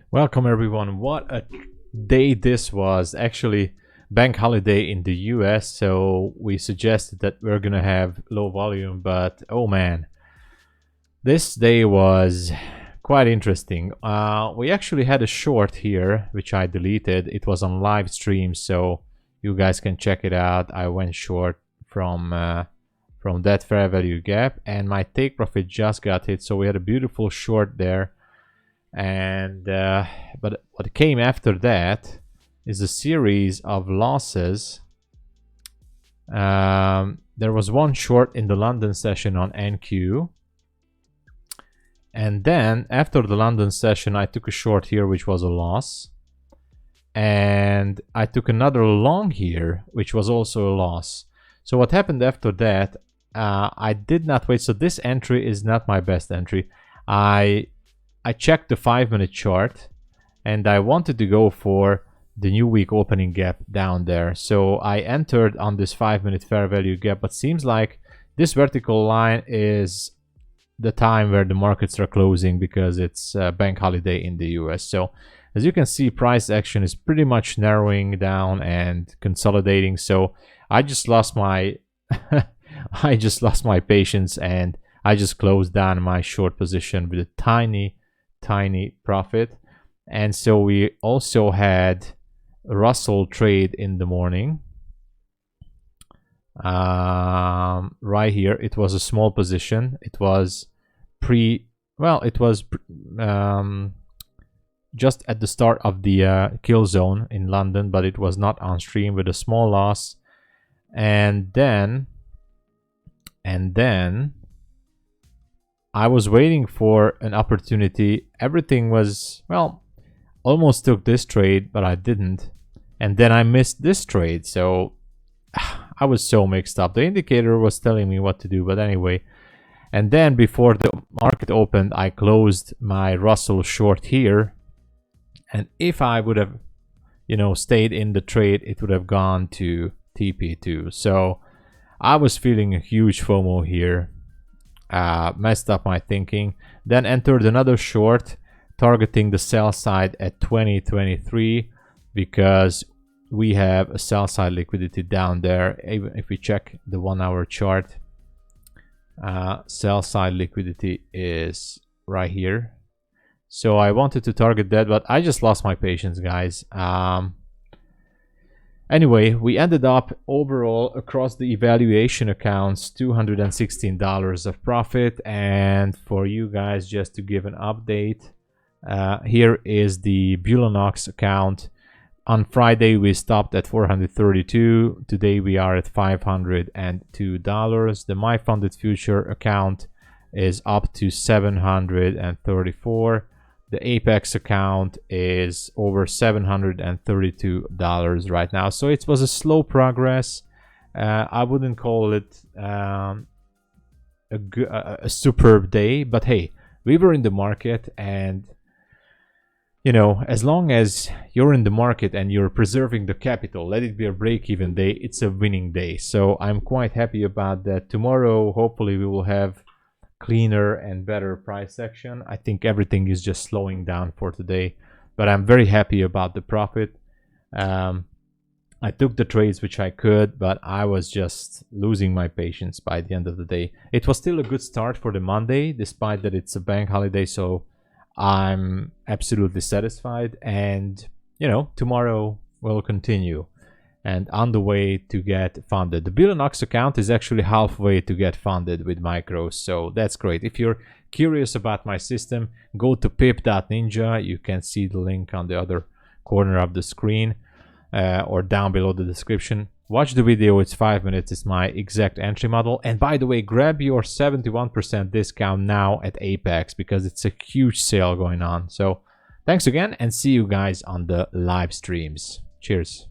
Welcome everyone. What a day this was. Actually, bank holiday in the US, so we suggested that we're gonna have low volume, but oh man, this day was quite interesting. We actually had a short here which I deleted. It was on live stream, so you guys can check it out. I went short from that fair value gap, and my take profit just got hit, so we had a beautiful short there. And but what came after that is a series of losses. There was one short in the London session on NQ, and then after the London session I took a short here which was a loss, and I took another long here which was also a loss. So what happened after that, I did not wait. So this entry is not my best entry. I checked the 5-minute chart and I wanted to go for the new week opening gap down there. So I entered on this 5-minute fair value gap, but seems like this vertical line is the time where the markets are closing because it's a bank holiday in the US. So as you can see, price action is pretty much narrowing down and consolidating. So I just lost my I just lost my patience and I just closed down my short position with a tiny profit. And so we also had Russell trade in the morning. Right here, it was a small position. It was just at the start of the kill zone in London, but it was not on stream, with a small loss. And then I was waiting for an opportunity. Everything was, well, almost took this trade, but I didn't. And then I missed this trade. So I was so mixed up. The indicator was telling me what to do, but anyway. And then before the market opened, I closed my Russell short here. And if I would have, stayed in the trade, it would have gone to TP2. So I was feeling a huge FOMO here. Messed up my thinking. Then entered another short targeting the sell side at 2023 because we have a sell side liquidity down there. Even if we check the 1-hour chart, sell side liquidity is right here. So I wanted to target that, but I just lost my patience, guys. Anyway, we ended up overall across the evaluation accounts $216 of profit. And for you guys, just to give an update, here is the Bulenox account. On Friday we stopped at 432. Today we are at $502. The my funded future account is up to 734. The Apex account is over $732 right now. So it was a slow progress. I wouldn't call it a superb day, but hey, we were in the market, and as long as you're in the market and you're preserving the capital, let it be a break-even day, it's a winning day. So I'm quite happy about that. Tomorrow, hopefully, we will have cleaner and better price action. I think everything is just slowing down for today, but I'm very happy about the profit. I took the trades which I could, but I was just losing my patience by the end of the day. It was still a good start for the Monday, despite that it's a bank holiday, so I'm absolutely satisfied. And tomorrow will continue and on the way to get funded. The Bulenox account is actually halfway to get funded with micros, so that's great. If you're curious about my system, go to pip.ninja. You can see the link on the other corner of the screen or down below the description. Watch the video, it's 5 minutes. It's my exact entry model. And by the way, grab your 71% discount now at Apex because it's a huge sale going on. So thanks again, and see you guys on the live streams. Cheers.